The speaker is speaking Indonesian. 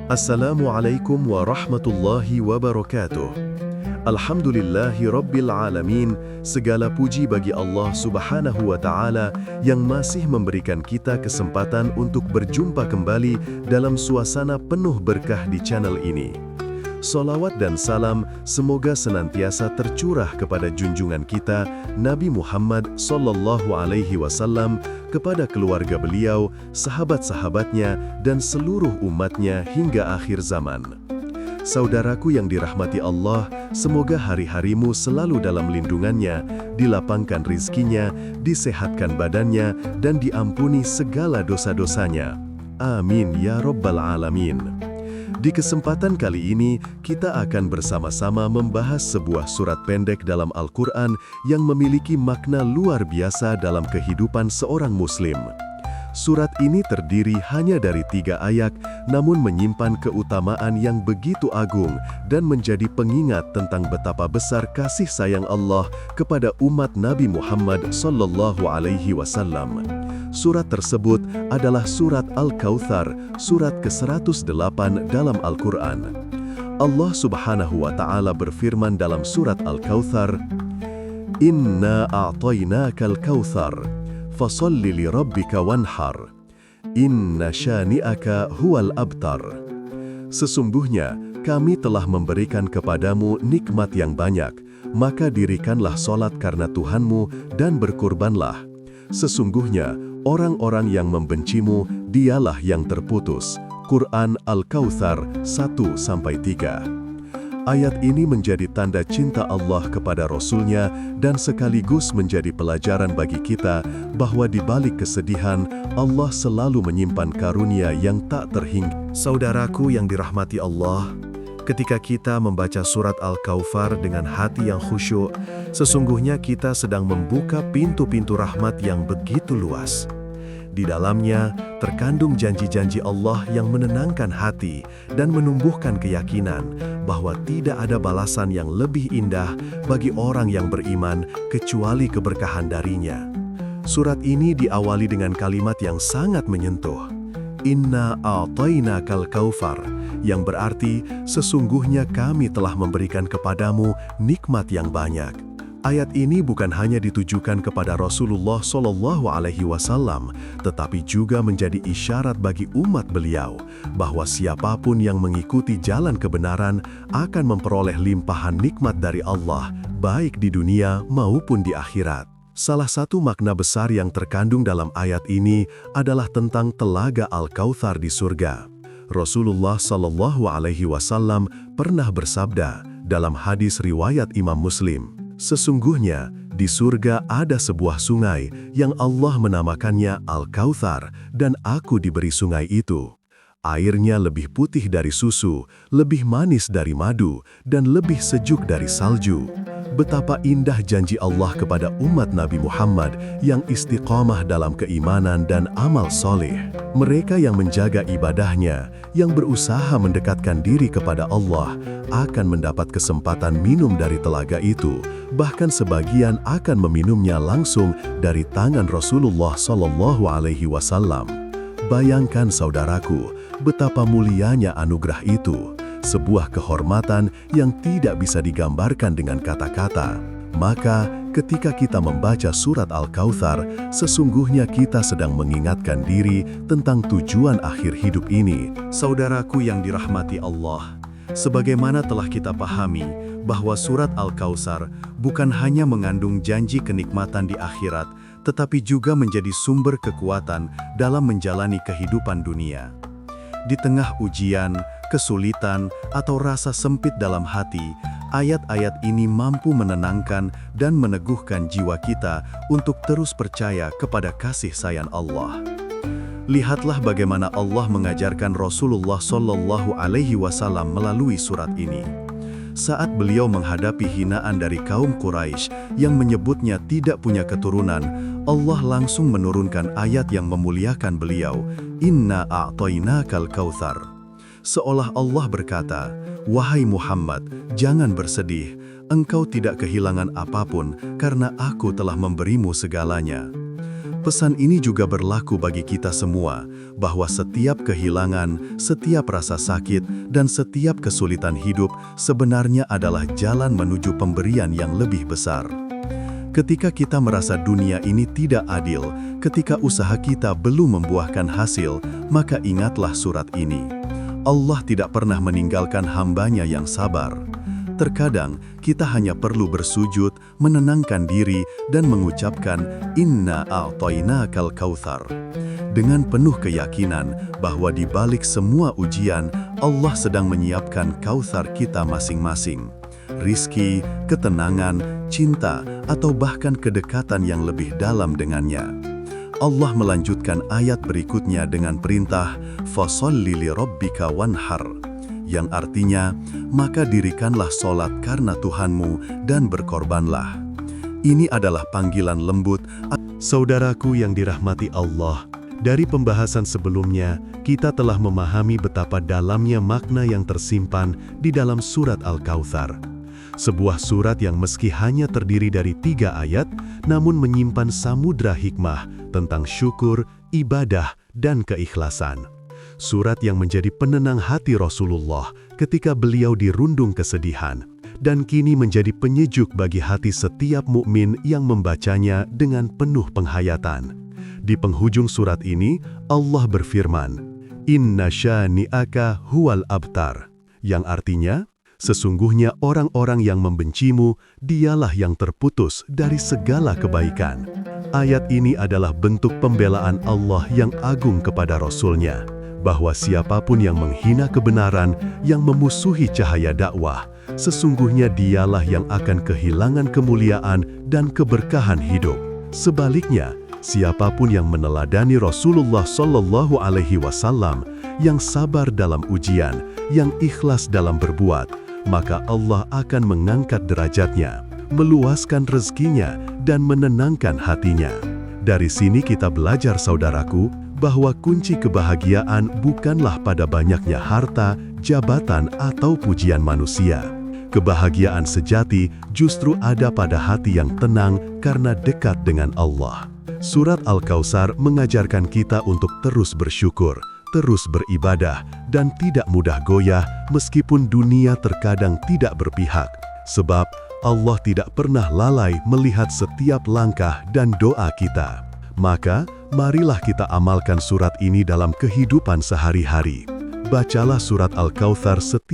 Assalamualaikum warahmatullahi wabarakatuh. Alhamdulillahi Rabbil Alamin. Segala puji bagi Allah Subhanahu wa Ta'ala yang masih memberikan kita kesempatan untuk berjumpa kembali dalam suasana penuh berkah di channel ini. Salawat dan salam semoga senantiasa tercurah kepada junjungan kita Nabi Muhammad sallallahu alaihi wasallam, kepada keluarga beliau, sahabat-sahabatnya, dan seluruh umatnya hingga akhir zaman. Saudaraku yang dirahmati Allah, semoga hari-harimu selalu dalam lindungannya, dilapangkan rizkinya, disehatkan badannya, dan diampuni segala dosa-dosanya. Amin ya Rabbal Alamin. Di kesempatan kali ini, kita akan bersama-sama membahas sebuah surat pendek dalam Al-Quran yang memiliki makna luar biasa dalam kehidupan seorang Muslim. Surat ini terdiri hanya dari 3 ayat, namun menyimpan keutamaan yang begitu agung dan menjadi pengingat tentang betapa besar kasih sayang Allah kepada umat Nabi Muhammad sallallahu alaihi wasallam. Surat tersebut adalah surat Al-Kautsar, surat ke-108 dalam Al-Quran. Allah Subhanahu wa Ta'ala berfirman dalam surat Al-Kautsar, "Inna a'tainakal kautsar, fasalli li rabbika wanhar, inna syani'aka huwal abtar." Sesungguhnya kami telah memberikan kepadamu nikmat yang banyak, maka dirikanlah solat karena Tuhanmu dan berkurbanlah. Sesungguhnya orang-orang yang membencimu, dialah yang terputus. Quran Al-Kautsar 1-3. Ayat ini menjadi tanda cinta Allah kepada Rasul-Nya dan sekaligus menjadi pelajaran bagi kita bahwa di balik kesedihan, Allah selalu menyimpan karunia yang tak terhingga. Saudaraku yang dirahmati Allah, ketika kita membaca surat Al-Kautsar dengan hati yang khusyuk, sesungguhnya kita sedang membuka pintu-pintu rahmat yang begitu luas. Di dalamnya terkandung janji-janji Allah yang menenangkan hati dan menumbuhkan keyakinan bahwa tidak ada balasan yang lebih indah bagi orang yang beriman kecuali keberkahan darinya. Surat ini diawali dengan kalimat yang sangat menyentuh. Inna a'tainakal kautsar, yang berarti sesungguhnya kami telah memberikan kepadamu nikmat yang banyak. Ayat ini bukan hanya ditujukan kepada Rasulullah Shallallahu Alaihi Wasallam, tetapi juga menjadi isyarat bagi umat beliau bahwa siapapun yang mengikuti jalan kebenaran akan memperoleh limpahan nikmat dari Allah, baik di dunia maupun di akhirat. Salah satu makna besar yang terkandung dalam ayat ini adalah tentang telaga Al-Kautsar di surga. Rasulullah Shallallahu Alaihi Wasallam pernah bersabda dalam hadis riwayat Imam Muslim, "Sesungguhnya di surga ada sebuah sungai yang Allah menamakannya Al-Kautsar, dan aku diberi sungai itu. Airnya lebih putih dari susu, lebih manis dari madu, dan lebih sejuk dari salju." Betapa indah janji Allah kepada umat Nabi Muhammad yang istiqamah dalam keimanan dan amal soleh. Mereka yang menjaga ibadahnya, yang berusaha mendekatkan diri kepada Allah, akan mendapat kesempatan minum dari telaga itu. Bahkan sebagian akan meminumnya langsung dari tangan Rasulullah Shallallahu Alaihi Wasallam. Bayangkan saudaraku, betapa mulianya anugerah itu. Sebuah kehormatan yang tidak bisa digambarkan dengan kata-kata. Maka, ketika kita membaca surat Al-Kautsar, sesungguhnya kita sedang mengingatkan diri tentang tujuan akhir hidup ini. Saudaraku yang dirahmati Allah, sebagaimana telah kita pahami bahwa surat Al-Kautsar bukan hanya mengandung janji kenikmatan di akhirat, tetapi juga menjadi sumber kekuatan dalam menjalani kehidupan dunia. Di tengah ujian, kesulitan, atau rasa sempit dalam hati, ayat-ayat ini mampu menenangkan dan meneguhkan jiwa kita untuk terus percaya kepada kasih sayang Allah. Lihatlah bagaimana Allah mengajarkan Rasulullah Shallallahu Alaihi Wasallam melalui surat ini. Saat beliau menghadapi hinaan dari kaum Quraisy yang menyebutnya tidak punya keturunan, Allah langsung menurunkan ayat yang memuliakan beliau, Inna a'tainakal kautsar. Seolah Allah berkata, "Wahai Muhammad, jangan bersedih, engkau tidak kehilangan apapun karena aku telah memberimu segalanya." Pesan ini juga berlaku bagi kita semua, bahwa setiap kehilangan, setiap rasa sakit, dan setiap kesulitan hidup sebenarnya adalah jalan menuju pemberian yang lebih besar. Ketika kita merasa dunia ini tidak adil, ketika usaha kita belum membuahkan hasil, maka ingatlah surat ini. Allah tidak pernah meninggalkan hambanya yang sabar. Terkadang, kita hanya perlu bersujud, menenangkan diri, dan mengucapkan, Inna a'tainakal kautsar. Dengan penuh keyakinan bahwa di balik semua ujian, Allah sedang menyiapkan kautsar kita masing-masing. Rizki, ketenangan, cinta, atau bahkan kedekatan yang lebih dalam dengannya. Allah melanjutkan ayat berikutnya dengan perintah, Fasholli li rabbika wanhar, yang artinya, maka dirikanlah sholat karena Tuhanmu dan berkorbanlah. Ini adalah panggilan lembut. Saudaraku yang dirahmati Allah, dari pembahasan sebelumnya, kita telah memahami betapa dalamnya makna yang tersimpan di dalam surat Al-Kautsar. Sebuah surat yang meski hanya terdiri dari 3 ayat, namun menyimpan samudra hikmah tentang syukur, ibadah, dan keikhlasan. Surat yang menjadi penenang hati Rasulullah ketika beliau dirundung kesedihan, dan kini menjadi penyejuk bagi hati setiap mukmin yang membacanya dengan penuh penghayatan. Di penghujung surat ini, Allah berfirman, Inna syani'aka huwal abtar, yang artinya, sesungguhnya orang-orang yang membencimu, dialah yang terputus dari segala kebaikan. Ayat ini adalah bentuk pembelaan Allah yang agung kepada Rasul-Nya, bahwa siapapun yang menghina kebenaran, yang memusuhi cahaya dakwah, sesungguhnya dialah yang akan kehilangan kemuliaan dan keberkahan hidup. Sebaliknya, siapapun yang meneladani Rasulullah Shallallahu Alaihi Wasallam, yang sabar dalam ujian, yang ikhlas dalam berbuat, maka Allah akan mengangkat derajatnya, meluaskan rezekinya, dan menenangkan hatinya. Dari sini kita belajar, saudaraku, bahwa kunci kebahagiaan bukanlah pada banyaknya harta, jabatan, atau pujian manusia. Kebahagiaan sejati justru ada pada hati yang tenang karena dekat dengan Allah. Surat Al-Kautsar mengajarkan kita untuk terus bersyukur, terus beribadah, dan tidak mudah goyah meskipun dunia terkadang tidak berpihak. Sebab Allah tidak pernah lalai melihat setiap langkah dan doa kita. Maka, marilah kita amalkan surat ini dalam kehidupan sehari-hari. Bacalah surat Al-Kautsar setiap